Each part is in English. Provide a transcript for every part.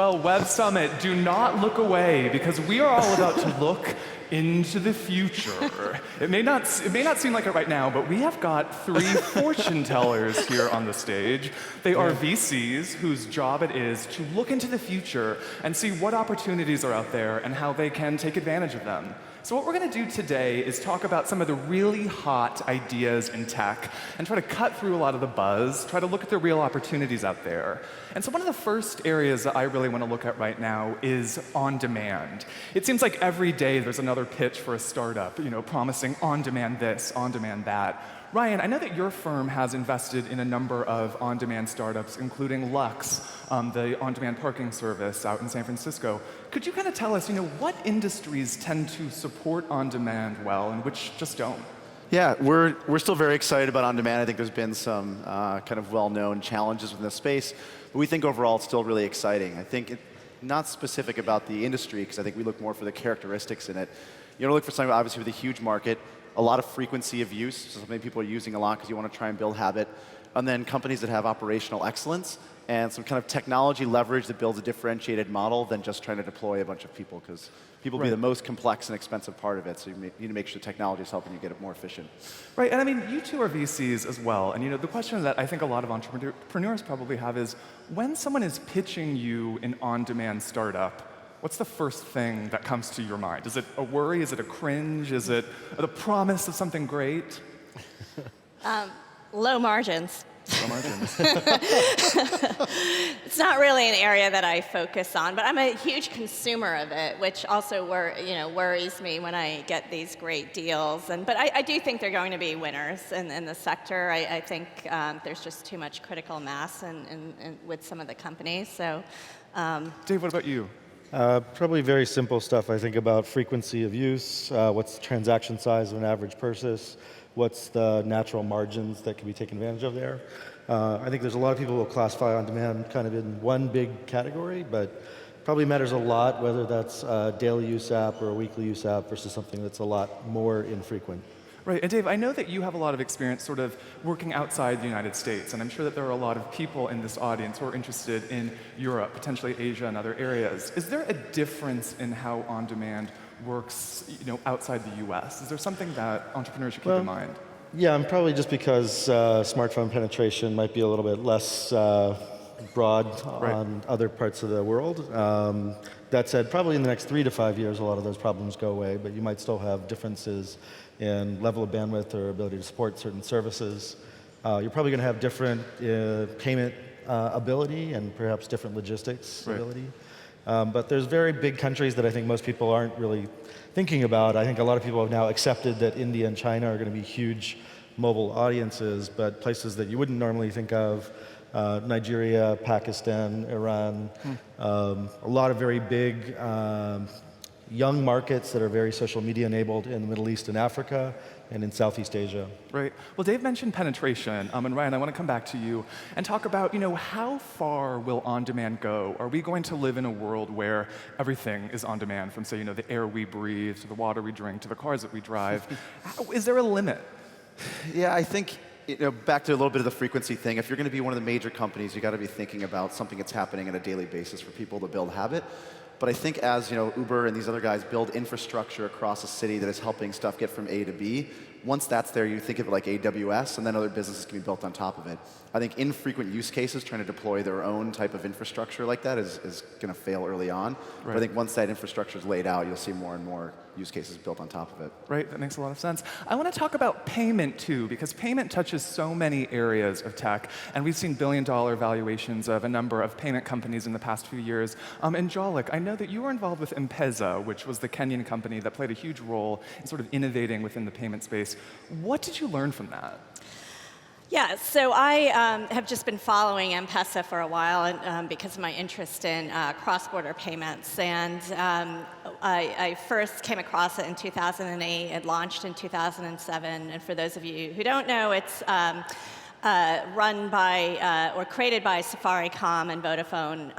Well, Web Summit, do not look away, because we are all about to look into the future. It may not seem like it right now, but we have got three fortune tellers here on the stage. They are VCs whose job it is to look into the future and see what opportunities are out there and how they can take advantage of them. So what we're going to do today is talk about some of the really hot ideas in tech and try to cut through a lot of the buzz, try to look at the real opportunities out there. And so one of the first areas that I really want to look at right now is on demand. It seems like every day there's another pitch for a startup, promising on-demand this, on-demand that. Ryan, I know that your firm has invested in a number of on-demand startups, including Lux, the on-demand parking service out in San Francisco. Could you kind of tell us, what industries tend to support on-demand well and which just don't? Yeah, we're still very excited about on-demand. I think there's been some kind of well-known challenges within the space, but we think overall it's still really exciting. I think not specific about the industry, because I think we look more for the characteristics in it. You look for something obviously with a huge market, a lot of frequency of use, so something people are using a lot because you want to try and build habit, and then companies that have operational excellence and some kind of technology leverage that builds a differentiated model than just trying to deploy a bunch of people, because people will be the most complex and expensive part of it, so you need to make sure technology is helping you get it more efficient. Right, and I mean, you two are VCs as well, and the question that I think a lot of entrepreneurs probably have is, when someone is pitching you an on-demand startup, what's the first thing that comes to your mind? Is it a worry? Is it a cringe? Is it the promise of something great? Low margins. Low margins. It's not really an area that I focus on, but I'm a huge consumer of it, which also worries me when I get these great deals. But I do think they're going to be winners in the sector. I think there's just too much critical mass with some of the companies. So, Dave, what about you? Probably very simple stuff. I think about frequency of use, what's the transaction size of an average purchase, what's the natural margins that can be taken advantage of there. I think there's a lot of people who will classify on-demand kind of in one big category, but probably matters a lot whether that's a daily use app or a weekly use app versus something that's a lot more infrequent. Right, and Dave, I know that you have a lot of experience sort of working outside the United States, and I'm sure that there are a lot of people in this audience who are interested in Europe, potentially Asia and other areas. Is there a difference in how on-demand works, outside the US? Is there something that entrepreneurs should keep in mind? Yeah, and probably just because smartphone penetration might be a little bit less broad on other parts of the world. That said, probably in the next 3 to 5 years, a lot of those problems go away, but you might still have differences in level of bandwidth or ability to support certain services. You're probably going to have different payment ability and perhaps different logistics ability. But there's very big countries that I think most people aren't really thinking about. I think a lot of people have now accepted that India and China are going to be huge mobile audiences, but places that you wouldn't normally think of, Nigeria, Pakistan, Iran, a lot of very big young markets that are very social media enabled in the Middle East and Africa and in Southeast Asia. Right. Well, Dave mentioned penetration, and Ryan, I want to come back to you and talk about, how far will on-demand go? Are we going to live in a world where everything is on-demand, from, say, the air we breathe, to the water we drink, to the cars that we drive? Is there a limit? Yeah, I think, back to a little bit of the frequency thing, if you're going to be one of the major companies, you got to be thinking about something that's happening on a daily basis for people to build habit. But I think as Uber and these other guys build infrastructure across a city that is helping stuff get from A to B, once that's there, you think of it like AWS, and then other businesses can be built on top of it. I think infrequent use cases trying to deploy their own type of infrastructure like that is going to fail early on. But I think once that infrastructure is laid out, you'll see more and more use cases built on top of it. Right, that makes a lot of sense. I want to talk about payment too, because payment touches so many areas of tech, and we've seen billion-dollar valuations of a number of payment companies in the past few years. And Jalak, I know that you were involved with M-Pesa, which was the Kenyan company that played a huge role in sort of innovating within the payment space. What did you learn from that? Yeah, so I have just been following M-Pesa for a while because of my interest in cross-border payments. And I first came across it in 2008. It launched in 2007. And for those of you who don't know, it's run by or created by Safaricom and Vodafone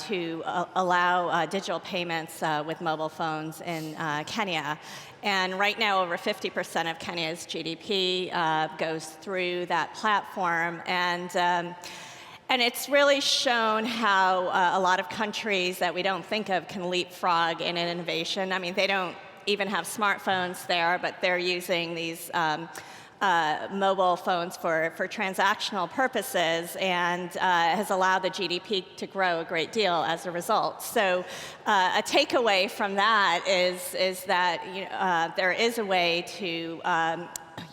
to allow digital payments with mobile phones in Kenya. And right now, over 50% of Kenya's GDP goes through that platform. And And it's really shown how a lot of countries that we don't think of can leapfrog in innovation. I mean, they don't even have smartphones there, but they're using these mobile phones for transactional purposes, and has allowed the GDP to grow a great deal as a result. So a takeaway from that is that there is a way to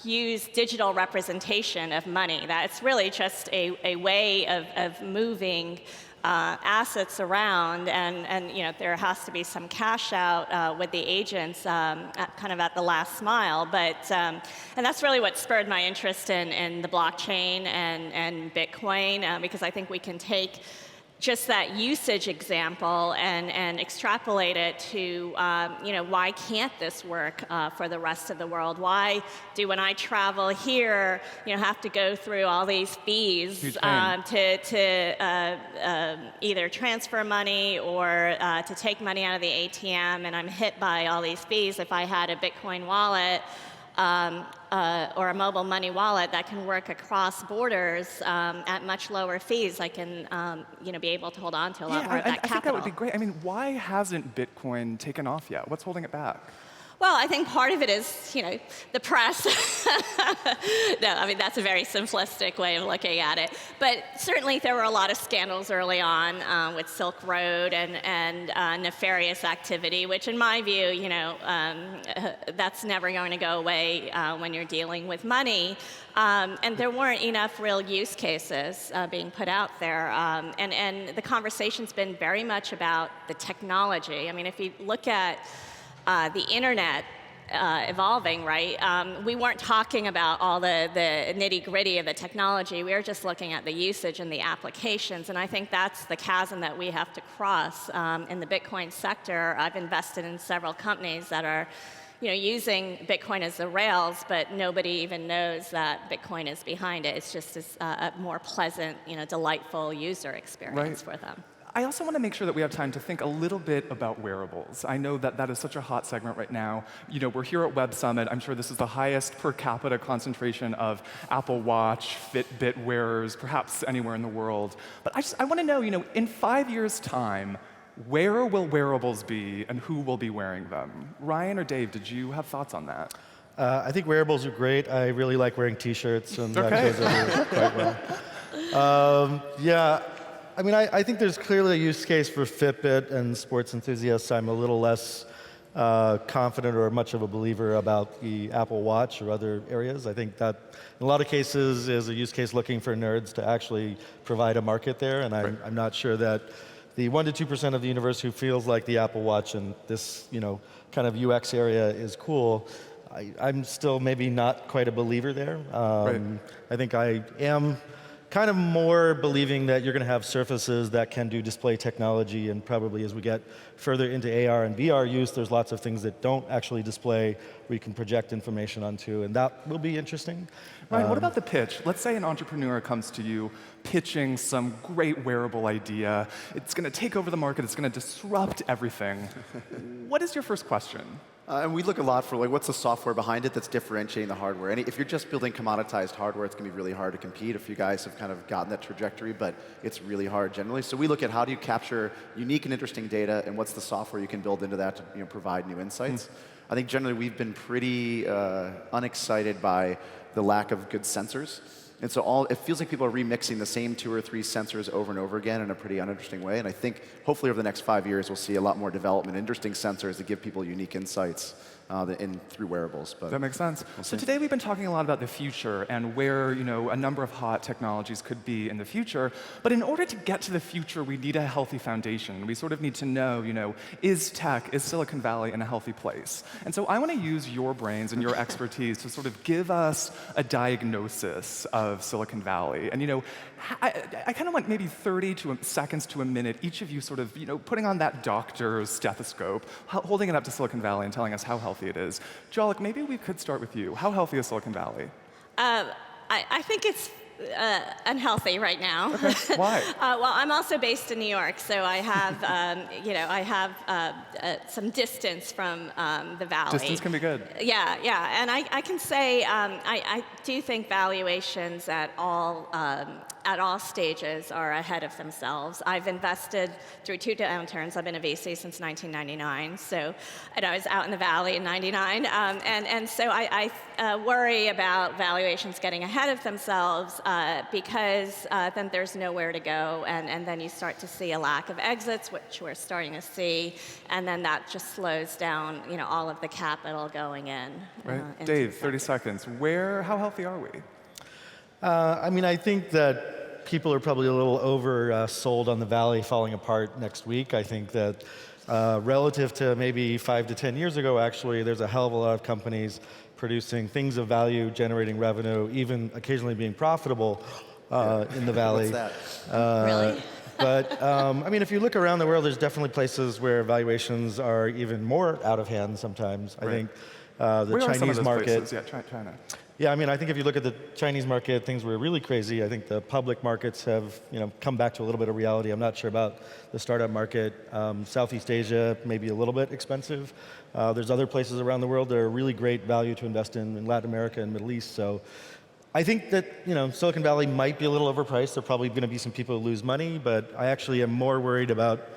use digital representation of money. That's really just a way of moving assets around, and there has to be some cash out with the agents kind of at the last mile. But and that's really what spurred my interest in the blockchain and Bitcoin, because I think we can take just that usage example and extrapolate it to, why can't this work for the rest of the world? Why do, when I travel here, have to go through all these fees to either transfer money or to take money out of the ATM, and I'm hit by all these fees? If I had a Bitcoin wallet, or a mobile money wallet that can work across borders at much lower fees, I can be able to hold on to a lot more of that capital. I think that would be great. I mean, why hasn't Bitcoin taken off yet? What's holding it back? Well, I think part of it is, the press. No, I mean, that's a very simplistic way of looking at it. But certainly there were a lot of scandals early on with Silk Road and nefarious activity, which in my view, that's never going to go away when you're dealing with money. And there weren't enough real use cases being put out there. And the conversation's been very much about the technology. I mean, if you look at the internet evolving, right? We weren't talking about all the nitty-gritty of the technology. We were just looking at the usage and the applications, and I think that's the chasm that we have to cross in the Bitcoin sector. I've invested in several companies that are using Bitcoin as the rails, but nobody even knows that Bitcoin is behind it. It's just a more pleasant, delightful user experience for them. I also want to make sure that we have time to think a little bit about wearables. I know that is such a hot segment right now. We're here at Web Summit. I'm sure this is the highest per capita concentration of Apple Watch, Fitbit wearers, perhaps anywhere in the world. But I want to know, in 5 years' time, where will wearables be and who will be wearing them? Ryan or Dave, did you have thoughts on that? I think wearables are great. I really like wearing T-shirts, and that goes over quite well. I mean, I think there's clearly a use case for Fitbit and sports enthusiasts. I'm a little less confident or much of a believer about the Apple Watch or other areas. I think that in a lot of cases is a use case looking for nerds to actually provide a market there, and I'm not sure that the 1% to 2% of the universe who feels like the Apple Watch and this kind of UX area is cool. I'm still maybe not quite a believer there. I think I am kind of more believing that you're going to have surfaces that can do display technology, and probably as we get further into AR and VR use, there's lots of things that don't actually display where you can project information onto, and that will be interesting. Ryan, what about the pitch? Let's say an entrepreneur comes to you pitching some great wearable idea. It's going to take over the market. It's going to disrupt everything. What is your first question? And we look a lot for what's the software behind it that's differentiating the hardware. And if you're just building commoditized hardware, it's going to be really hard to compete. If you guys have kind of gotten that trajectory, but it's really hard generally. So we look at how do you capture unique and interesting data, and what's the software you can build into that to provide new insights. I think generally we've been pretty unexcited by the lack of good sensors. And so it feels like people are remixing the same 2 or 3 sensors over and over again in a pretty uninteresting way. And I think hopefully over the next 5 years, we'll see a lot more development, interesting sensors that give people unique insights through wearables. But that makes sense. So today we've been talking a lot about the future and where a number of hot technologies could be in the future. But in order to get to the future, we need a healthy foundation. We sort of need to know, is Silicon Valley in a healthy place? And so I want to use your brains and your expertise to sort of give us a diagnosis of Silicon Valley. And I kind of want maybe 30 seconds to a minute, each of you sort of putting on that doctor's stethoscope, holding it up to Silicon Valley and telling us how healthy it is. Jalak, maybe we could start with you. How healthy is Silicon Valley? I think it's unhealthy right now. Okay. Why? Well, I'm also based in New York, so I have, some distance from the valley. Distance can be good. Yeah, and I can say I do think valuations at all at all stages are ahead of themselves. I've invested through 2 downturns. I've been a VC since 1999, and I was out in the valley in 99, and so I worry about valuations getting ahead of themselves because then there's nowhere to go, and then you start to see a lack of exits, which we're starting to see, and then that just slows down, all of the capital going in. Right. Dave, 30 seconds. How healthy are we? I think that people are probably a little oversold on the valley falling apart next week. I think that relative to maybe 5 to 10 years ago, actually, there's a hell of a lot of companies producing things of value, generating revenue, even occasionally being profitable in the valley. What's that? Really? But if you look around the world, there's definitely places where valuations are even more out of hand sometimes. I think the Where are some of Chinese those market. places? Yeah, China. Yeah, I think if you look at the Chinese market, things were really crazy. I think the public markets have, come back to a little bit of reality. I'm not sure about the startup market. Southeast Asia may be a little bit expensive. There's other places around the world that are really great value to invest in Latin America and Middle East. So I think that, Silicon Valley might be a little overpriced. There are probably going to be some people who lose money, but I actually am more worried about.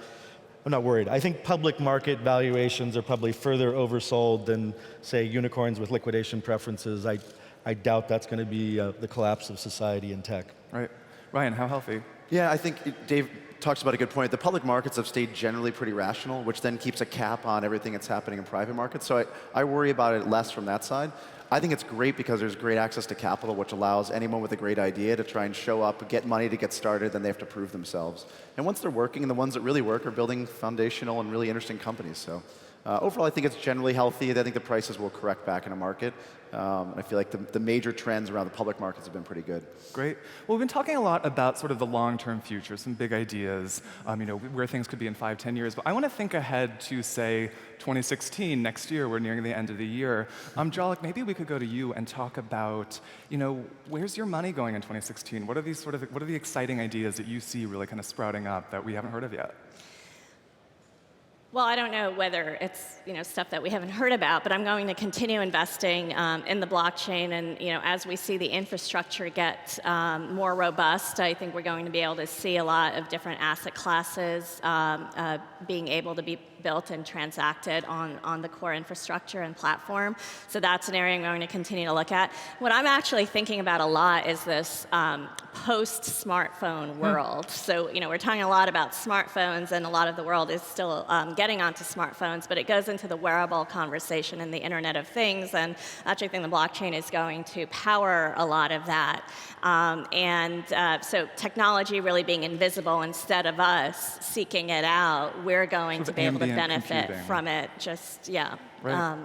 I'm not worried. I think public market valuations are probably further oversold than, say, unicorns with liquidation preferences. I doubt that's going to be the collapse of society in tech. Right. Ryan, how healthy? Yeah, I think Dave talks about a good point. The public markets have stayed generally pretty rational, which then keeps a cap on everything that's happening in private markets. So I worry about it less from that side. I think it's great because there's great access to capital, which allows anyone with a great idea to try and show up, get money to get started, then they have to prove themselves. And once they're working, and the ones that really work are building foundational and really interesting companies. So overall, I think it's generally healthy. I think the prices will correct back in a market. I feel like the major trends around the public markets have been pretty good. Great. Well, we've been talking a lot about sort of the long-term future, some big ideas, where things could be in 5, 10 years. But I want to think ahead to, say, 2016, next year. We're nearing the end of the year. Jalak, maybe we could go to you and talk about, where's your money going in 2016? What are the exciting ideas that you see really kind of sprouting up that we haven't heard of yet? Well, I don't know whether it's stuff that we haven't heard about, but I'm going to continue investing in the blockchain. And as we see the infrastructure get more robust, I think we're going to be able to see a lot of different asset classes being able to be built and transacted on the core infrastructure and platform. So that's an area I'm going to continue to look at. What I'm actually thinking about a lot is this post-smartphone world. So we're talking a lot about smartphones, and a lot of the world is still getting onto smartphones, but it goes into the wearable conversation and the Internet of Things, and I actually think the blockchain is going to power a lot of that. So technology really being invisible instead of us seeking it out, we're going to be able to benefit from it. Right.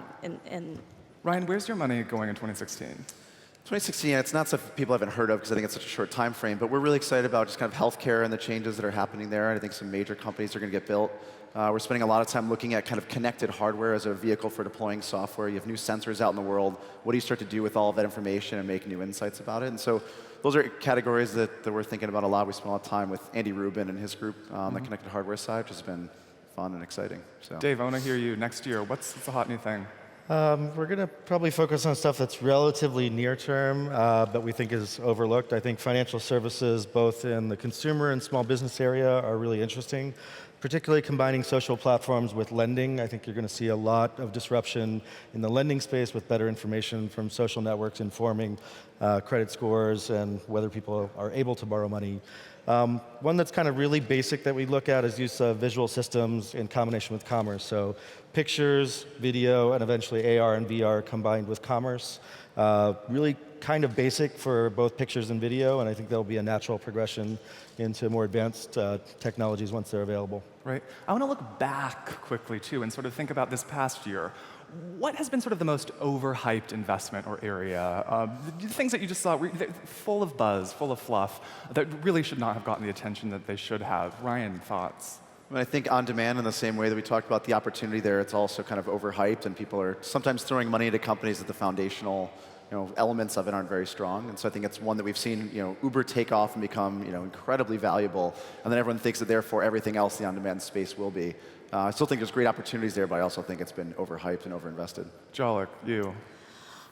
Ryan, where's your money going in 2016? 2016, it's not stuff people haven't heard of because I think it's such a short time frame, but we're really excited about just kind of healthcare and the changes that are happening there. And I think some major companies are going to get built. We're spending a lot of time looking at kind of connected hardware as a vehicle for deploying software. You have new sensors out in the world. What do you start to do with all of that information and make new insights about it? And so those are categories that we're thinking about a lot. We spent a lot of time with Andy Rubin and his group on the connected hardware side, which has been fun and exciting. So. Dave, I want to hear you. Next year, what's the hot new thing? We're going to probably focus on stuff that's relatively near term, but we think is overlooked. I think financial services, both in the consumer and small business area, are really interesting, particularly combining social platforms with lending. I think you're going to see a lot of disruption in the lending space with better information from social networks informing credit scores and whether people are able to borrow money. One that's kind of really basic that we look at is use of visual systems in combination with commerce. So pictures, video, and eventually AR and VR combined with commerce. Really kind of basic for both pictures and video, and I think there'll be a natural progression into more advanced technologies once they're available. Right. I want to look back quickly, too, and sort of think about this past year. What has been sort of the most overhyped investment or area? The things that you just saw were full of buzz, full of fluff, that really should not have gotten the attention that they should have. Ryan, thoughts? I think on demand, in the same way that we talked about the opportunity there, it's also kind of overhyped, and people are sometimes throwing money into companies that the foundational elements of it aren't very strong. And so I think it's one that we've seen Uber take off and become incredibly valuable, and then everyone thinks that therefore everything else in the on-demand space will be. I still think there's great opportunities there, but I also think it's been overhyped and overinvested. Jalak, you.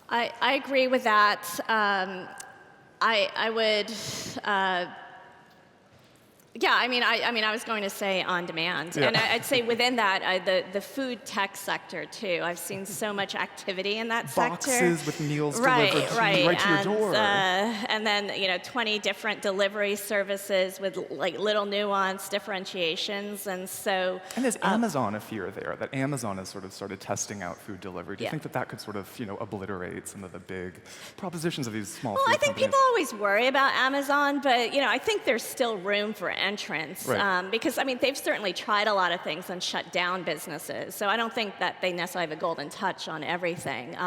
I agree with that. I would. Yeah, I was going to say on demand, Yeah. and I'd say within that, the food tech sector too. I've seen so much activity in that sector. Boxes with meals delivered right to your door. And then 20 different delivery services with like little nuance differentiations, and so. And there's Amazon a fear there, that Amazon has sort of started testing out food delivery. Do you Yeah. think that could sort of, obliterate some of the big propositions of these small Well, food I think companies? people always worry about Amazon, but I think there's still room for entrance, Right. because they've certainly tried a lot of things and shut down businesses. So I don't think that they necessarily have a golden touch on everything.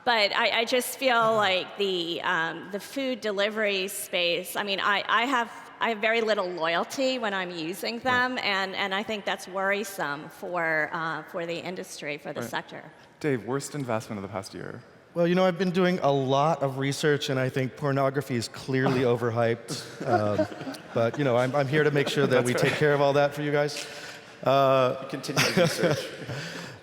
But I just feel like the food delivery space. I have very little loyalty when I'm using them, and I think that's worrisome for the industry, for the sector. Dave, worst investment of the past year? Well, I've been doing a lot of research, and I think pornography is clearly overhyped. But I'm here to make sure that we take care of all that for you guys. Continue the research.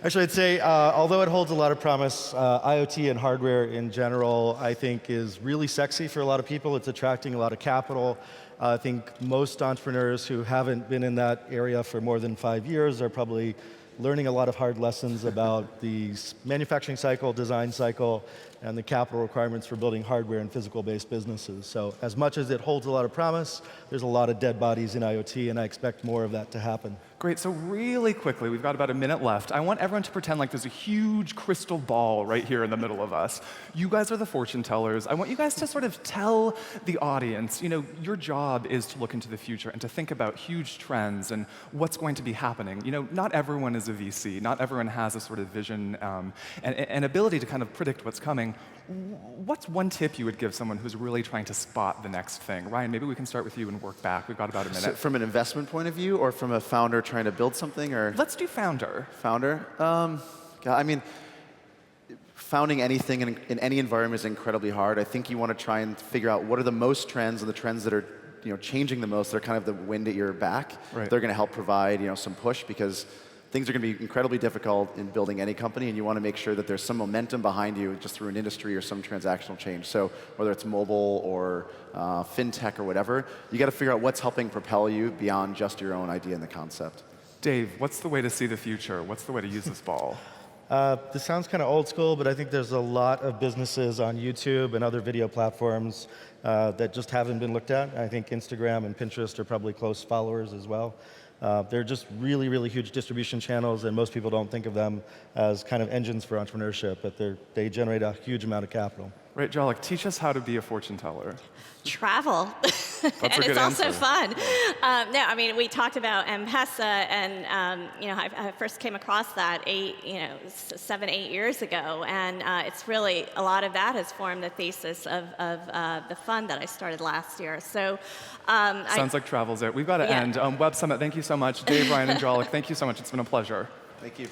Actually, I'd say, although it holds a lot of promise, IoT and hardware in general, I think, is really sexy for a lot of people. It's attracting a lot of capital. I think most entrepreneurs who haven't been in that area for more than 5 years are probably learning a lot of hard lessons about the manufacturing cycle, design cycle, and the capital requirements for building hardware and physical-based businesses. So as much as it holds a lot of promise, there's a lot of dead bodies in IoT, and I expect more of that to happen. Great, so really quickly, we've got about a minute left. I want everyone to pretend like there's a huge crystal ball right here in the middle of us. You guys are the fortune tellers. I want you guys to sort of tell the audience, your job is to look into the future and to think about huge trends and what's going to be happening. Not everyone is a VC. Not everyone has a sort of vision and ability to kind of predict what's coming. What's one tip you would give someone who's really trying to spot the next thing? Ryan, maybe we can start with you and work back. We've got about a minute. So from an investment point of view, or from a founder trying to build something, or Let's do founder. founder? Founding anything in any environment is incredibly hard. I think you want to try and figure out what are the most trends and the trends that are changing the most. They're kind of the wind at your back. Right. They're going to help provide some push, because things are going to be incredibly difficult in building any company, and you want to make sure that there's some momentum behind you just through an industry or some transactional change. So whether it's mobile or fintech or whatever, you got to figure out what's helping propel you beyond just your own idea and the concept. Dave, what's the way to see the future? What's the way to use this ball? This sounds kind of old school, but I think there's a lot of businesses on YouTube and other video platforms that just haven't been looked at. I think Instagram and Pinterest are probably close followers as well. They're just really, really huge distribution channels, and most people don't think of them as kind of engines for entrepreneurship, but they generate a huge amount of capital. Right, Jalak, teach us how to be a fortune teller. Travel. That's and a good it's also answer. fun. We talked about M-Pesa, and I first came across that 7, 8 years ago, and it's really, a lot of that has formed the thesis of the fund that I started last year. So, Sounds like travel's it. We've got to end. Web Summit, thank you so much. Dave, Ryan, and Jalak, thank you so much. It's been a pleasure. Thank you.